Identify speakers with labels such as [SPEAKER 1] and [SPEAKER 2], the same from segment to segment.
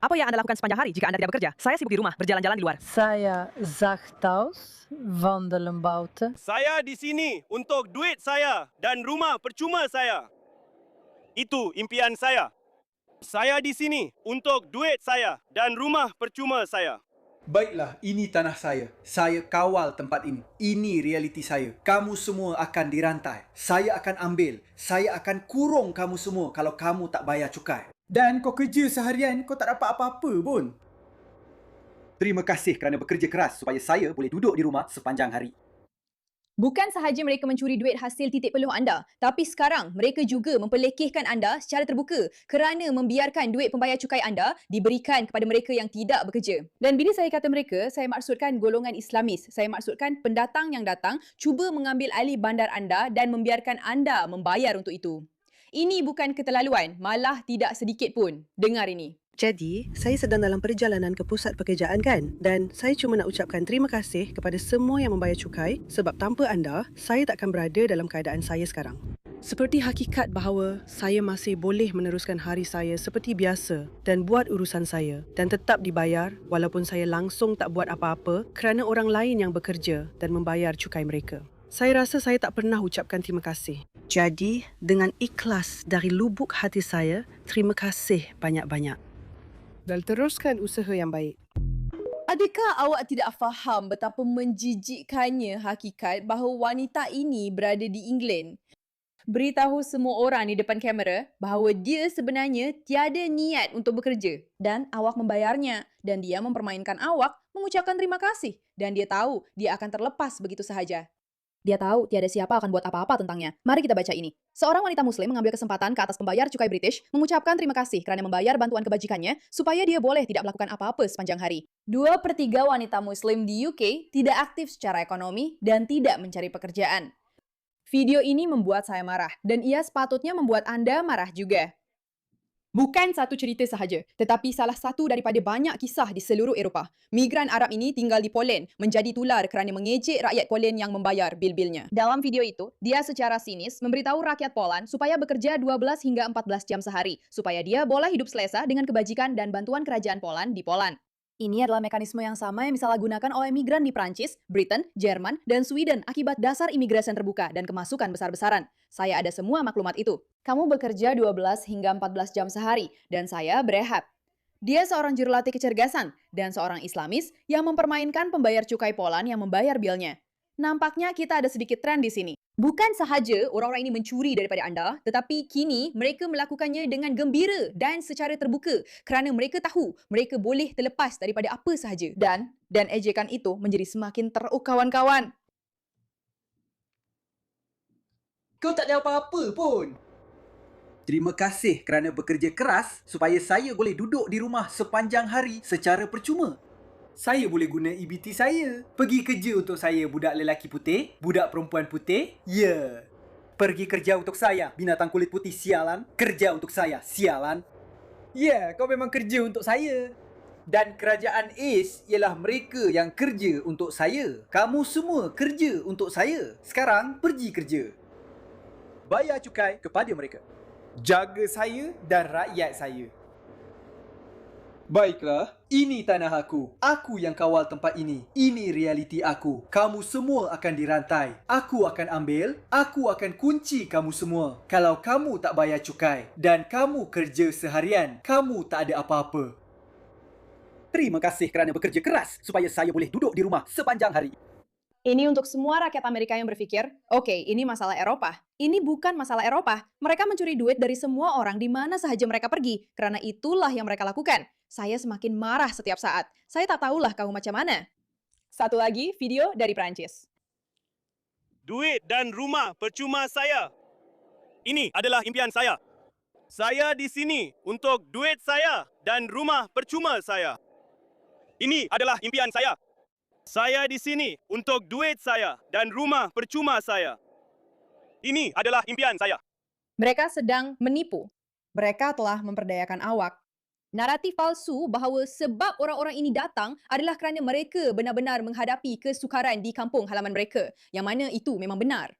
[SPEAKER 1] Apa yang Anda lakukan sepanjang hari jika Anda tidak bekerja? Saya sibuk di rumah, berjalan-jalan di luar.
[SPEAKER 2] Saya zachthuis wandelen buiten.
[SPEAKER 3] Saya di sini untuk duit saya dan rumah percuma saya. Itu impian saya. Saya di sini untuk duit saya dan rumah percuma saya.
[SPEAKER 4] Baiklah, ini tanah saya. Saya kawal tempat ini. Ini realiti saya. Kamu semua akan dirantai. Saya akan ambil. Saya akan kurung kamu semua kalau kamu tak bayar cukai. Dan kau kerja seharian, kau tak dapat apa-apa pun. Terima kasih kerana bekerja keras supaya saya boleh duduk di rumah sepanjang hari.
[SPEAKER 5] Bukan sahaja mereka mencuri duit hasil titik peluh anda, tapi sekarang mereka juga memperlekehkan anda secara terbuka kerana membiarkan duit pembayar cukai anda diberikan kepada mereka yang tidak bekerja. Dan bila saya kata mereka, saya maksudkan golongan Islamis. Saya maksudkan pendatang yang datang cuba mengambil alih bandar anda dan membiarkan anda membayar untuk itu. Ini bukan keterlaluan, malah tidak sedikit pun. Dengar ini.
[SPEAKER 6] Jadi, saya sedang dalam perjalanan ke pusat pekerjaan kan? Dan saya cuma nak ucapkan terima kasih kepada semua yang membayar cukai sebab tanpa anda, saya takkan berada dalam keadaan saya sekarang. Seperti hakikat bahawa saya masih boleh meneruskan hari saya seperti biasa dan buat urusan saya dan tetap dibayar walaupun saya langsung tak buat apa-apa kerana orang lain yang bekerja dan membayar cukai mereka. Saya rasa saya tak pernah ucapkan terima kasih. Jadi, dengan ikhlas dari lubuk hati saya, terima kasih banyak-banyak. Dan teruskan usaha yang baik.
[SPEAKER 5] Adakah awak tidak faham betapa menjijikkannya hakikat bahawa wanita ini berada di England? Beritahu semua orang di depan kamera bahawa dia sebenarnya tiada niat untuk bekerja dan awak membayarnya dan dia mempermainkan awak mengucapkan terima kasih dan dia tahu dia akan terlepas begitu sahaja. Dia tahu tiada siapa akan buat apa-apa tentangnya. Mari kita baca ini. Seorang wanita Muslim mengambil kesempatan ke atas pembayar cukai British mengucapkan terima kasih kerana membayar bantuan kebajikannya supaya dia boleh tidak melakukan apa-apa sepanjang hari. 2/3 wanita Muslim di UK tidak aktif secara ekonomi dan tidak mencari pekerjaan. Video ini membuat saya marah dan ia sepatutnya membuat anda marah juga. Bukan satu cerita sahaja, tetapi salah satu daripada banyak kisah di seluruh Eropah. Migran Arab ini tinggal di Poland, menjadi tular kerana mengejek rakyat Poland yang membayar bil-bilnya. Dalam video itu, dia secara sinis memberitahu rakyat Poland supaya bekerja 12 hingga 14 jam sehari, supaya dia boleh hidup selesa dengan kebajikan dan bantuan kerajaan Poland di Poland. Ini adalah mekanisme yang sama yang disalahgunakan oleh migran di Prancis, Britain, Jerman, dan Sweden akibat dasar imigrasi terbuka dan kemasukan besar-besaran. Saya ada semua maklumat itu. Kamu bekerja 12 hingga 14 jam sehari, dan saya berehat. Dia seorang jurulatih kecergasan dan seorang Islamis yang mempermainkan pembayar cukai Poland yang membayar bilnya. Nampaknya kita ada sedikit tren di sini. Bukan sahaja orang-orang ini mencuri daripada anda, tetapi kini mereka melakukannya dengan gembira dan secara terbuka kerana mereka tahu mereka boleh terlepas daripada apa sahaja. Dan ejekan itu menjadi semakin teruk kawan-kawan.
[SPEAKER 4] Kau tak ada apa-apa pun. Terima kasih kerana bekerja keras supaya saya boleh duduk di rumah sepanjang hari secara percuma. Saya boleh guna EBT saya. Pergi kerja untuk saya, budak lelaki putih, budak perempuan putih. Ya. Pergi kerja untuk saya, binatang kulit putih sialan. Kerja untuk saya, sialan. Ya, kau memang kerja untuk saya. Dan kerajaan East ialah mereka yang kerja untuk saya. Kamu semua kerja untuk saya. Sekarang, pergi kerja. Bayar cukai kepada mereka. Jaga saya dan rakyat saya. Baiklah, ini tanah aku. Aku yang kawal tempat ini. Ini realiti aku. Kamu semua akan dirantai. Aku akan ambil. Aku akan kunci kamu semua. Kalau kamu tak bayar cukai dan kamu kerja seharian, kamu tak ada apa-apa. Terima kasih kerana bekerja keras supaya saya boleh duduk di rumah sepanjang hari.
[SPEAKER 5] Ini untuk semua rakyat Amerika yang berpikir, oke, ini masalah Eropah. Ini bukan masalah Eropah. Mereka mencuri duit dari semua orang di mana sahaja mereka pergi. Kerana itulah yang mereka lakukan. Saya semakin marah setiap saat. Saya tak tahulah kamu macam mana. Satu lagi, video dari Prancis.
[SPEAKER 3] Duit dan rumah percuma saya. Ini adalah impian saya. Saya di sini untuk duit saya dan rumah percuma saya. Ini adalah impian saya. Saya di sini untuk duit saya dan rumah percuma saya. Ini adalah impian saya.
[SPEAKER 5] Mereka sedang menipu. Mereka telah memperdayakan awak. Naratif palsu bahawa sebab orang-orang ini datang adalah kerana mereka benar-benar menghadapi kesukaran di kampung halaman mereka, yang mana itu memang benar.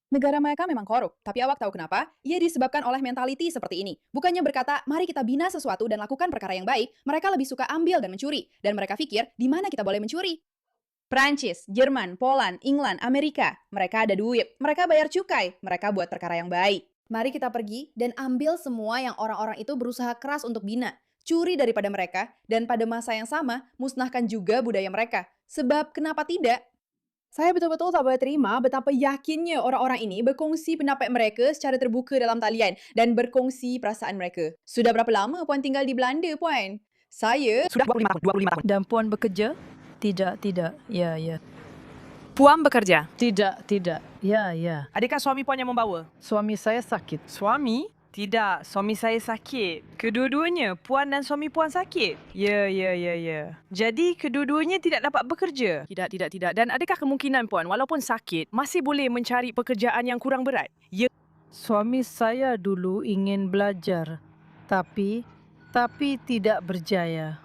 [SPEAKER 5] Negara mereka memang korup, tapi awak tahu kenapa? Ia disebabkan oleh mentaliti seperti ini. Bukannya berkata, mari kita bina sesuatu dan lakukan perkara yang baik, mereka lebih suka ambil dan mencuri. Dan mereka pikir, di mana kita boleh mencuri? Prancis, Jerman, Poland, England, Amerika. Mereka ada duit, mereka bayar cukai, mereka buat perkara yang baik. Mari kita pergi dan ambil semua yang orang-orang itu berusaha keras untuk bina. Curi daripada mereka, dan pada masa yang sama, musnahkan juga budaya mereka. Sebab kenapa tidak? Saya betul-betul tak boleh terima betapa yakinnya orang-orang ini berkongsi pendapat mereka secara terbuka dalam talian dan berkongsi perasaan mereka. Sudah berapa lama Puan tinggal di Belanda, Puan? Saya...
[SPEAKER 1] Sudah 25 tahun.
[SPEAKER 2] Dan Puan bekerja? Tidak. Ya.
[SPEAKER 1] Puan bekerja.
[SPEAKER 2] Tidak. Ya.
[SPEAKER 1] Adakah suami Puan yang membawa?
[SPEAKER 2] Suami saya sakit.
[SPEAKER 1] Suami? Tidak, suami saya sakit. Kedua-duanya, Puan dan suami Puan sakit. Ya. Jadi, kedua-duanya tidak dapat bekerja? Tidak. Dan adakah kemungkinan Puan, walaupun sakit, masih boleh mencari pekerjaan yang kurang berat? Ya.
[SPEAKER 2] Suami saya dulu ingin belajar, tapi tidak berjaya.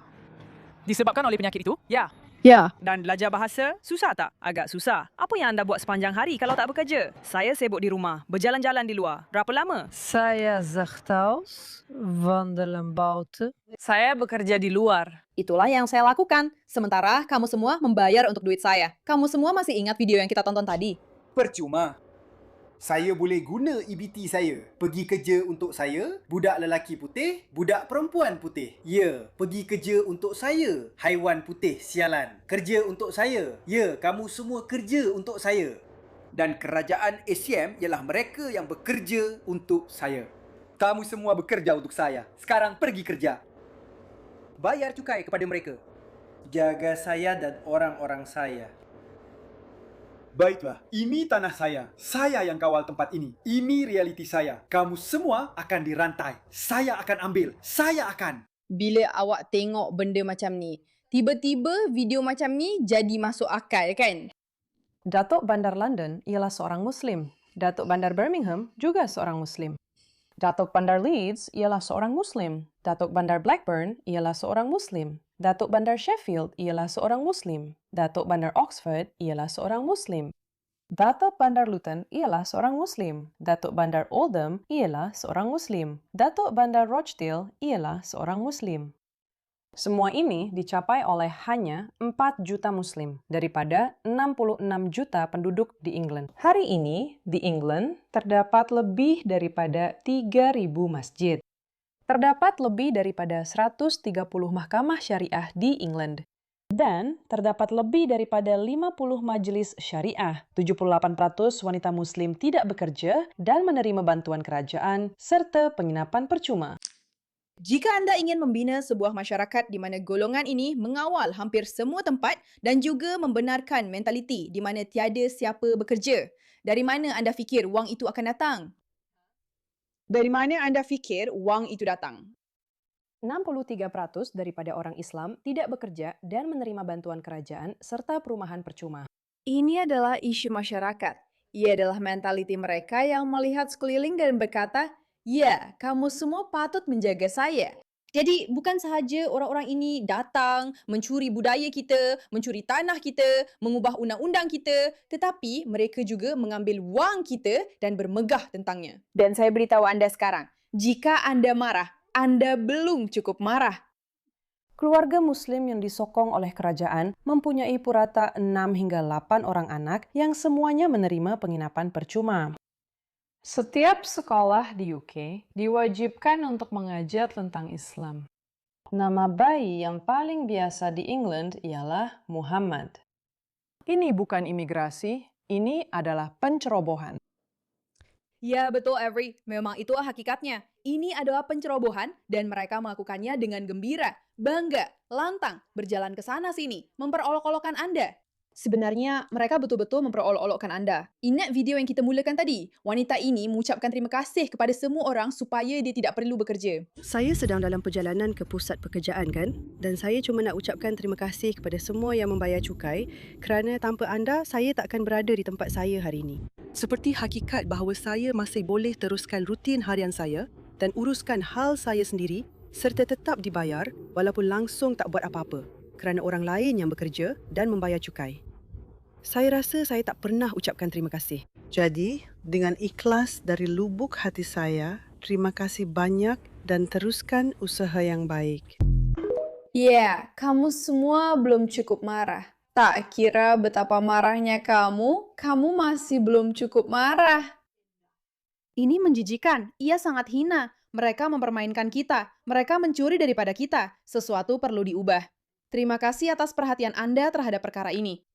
[SPEAKER 1] Disebabkan oleh penyakit itu? Ya.
[SPEAKER 2] Ya.
[SPEAKER 1] Dan belajar bahasa, susah tak? Agak susah. Apa yang anda buat sepanjang hari kalau tak bekerja? Saya sibuk di rumah, berjalan-jalan di luar. Berapa lama?
[SPEAKER 2] Saya zag thuis, wandelen buiten.
[SPEAKER 1] Saya bekerja di luar.
[SPEAKER 5] Itulah yang saya lakukan. Sementara kamu semua membayar untuk duit saya. Kamu semua masih ingat video yang kita tonton tadi?
[SPEAKER 4] Percuma. Saya boleh guna EBT saya. Pergi kerja untuk saya, budak lelaki putih, budak perempuan putih. Ya, pergi kerja untuk saya, haiwan putih sialan. Kerja untuk saya. Ya, kamu semua kerja untuk saya. Dan kerajaan ASEAN ialah mereka yang bekerja untuk saya. Kamu semua bekerja untuk saya. Sekarang pergi kerja. Bayar cukai kepada mereka. Jaga saya dan orang-orang saya. Baiklah, ini tanah saya. Saya yang kawal tempat ini. Ini realiti saya. Kamu semua akan dirantai. Saya akan ambil. Saya akan.
[SPEAKER 5] Bila awak tengok benda macam ni, tiba-tiba video macam ni jadi masuk akal kan?
[SPEAKER 7] Datuk Bandar London ialah seorang Muslim. Datuk Bandar Birmingham juga seorang Muslim. Datuk Bandar Leeds ialah seorang Muslim. Datuk Bandar Blackburn ialah seorang Muslim. Datuk Bandar Sheffield ialah seorang Muslim. Datuk Bandar Oxford ialah seorang Muslim. Datuk Bandar Luton ialah seorang Muslim. Datuk Bandar Oldham ialah seorang Muslim. Datuk Bandar Rochdale ialah seorang Muslim. Semua ini dicapai oleh hanya 4 juta Muslim daripada 66 juta penduduk di England. Hari ini, di England, terdapat lebih daripada 3.000 masjid. Terdapat lebih daripada 130 mahkamah syariah di England. Dan terdapat lebih daripada 50 majelis syariah. 78% wanita Muslim tidak bekerja dan menerima bantuan kerajaan serta penginapan percuma.
[SPEAKER 5] Jika anda ingin membina sebuah masyarakat di mana golongan ini mengawal hampir semua tempat dan juga membenarkan mentaliti di mana tiada siapa bekerja, dari mana anda fikir wang itu akan datang? Dari mana anda fikir wang itu datang?
[SPEAKER 7] 63% daripada orang Islam tidak bekerja dan menerima bantuan kerajaan serta perumahan percuma.
[SPEAKER 5] Ini adalah isu masyarakat. Ia adalah mentaliti mereka yang melihat sekeliling dan berkata, ya, kamu semua patut menjaga saya. Jadi bukan sahaja orang-orang ini datang, mencuri budaya kita, mencuri tanah kita, mengubah undang-undang kita, tetapi mereka juga mengambil wang kita dan bermegah tentangnya. Dan saya beritahu anda sekarang, jika anda marah, anda belum cukup marah.
[SPEAKER 7] Keluarga Muslim yang disokong oleh kerajaan mempunyai purata 6 hingga 8 orang anak yang semuanya menerima penginapan percuma. Setiap sekolah di UK diwajibkan untuk mengajar tentang Islam. Nama bayi yang paling biasa di England ialah Muhammad. Ini bukan imigrasi, ini adalah pencerobohan.
[SPEAKER 5] Ya betul Avery, memang itu hakikatnya. Ini adalah pencerobohan dan mereka melakukannya dengan gembira, bangga, lantang, berjalan ke sana sini, memperolok-olokkan Anda. Sebenarnya, mereka betul-betul memperolok-olokkan anda. Ingat video yang kita mulakan tadi? Wanita ini mengucapkan terima kasih kepada semua orang supaya dia tidak perlu bekerja.
[SPEAKER 6] Saya sedang dalam perjalanan ke pusat pekerjaan kan? Dan saya cuma nak ucapkan terima kasih kepada semua yang membayar cukai kerana tanpa anda, saya tak akan berada di tempat saya hari ini. Seperti hakikat bahawa saya masih boleh teruskan rutin harian saya dan uruskan hal saya sendiri serta tetap dibayar walaupun langsung tak buat apa-apa kerana orang lain yang bekerja dan membayar cukai. Saya rasa saya tak pernah ucapkan terima kasih. Jadi, dengan ikhlas dari lubuk hati saya, terima kasih banyak dan teruskan usaha yang baik.
[SPEAKER 5] Ya, kamu semua belum cukup marah. Tak kira betapa marahnya kamu masih belum cukup marah.
[SPEAKER 8] Ini menjijikan. Ia sangat hina. Mereka mempermainkan kita. Mereka mencuri daripada kita. Sesuatu perlu diubah. Terima kasih atas perhatian Anda terhadap perkara ini.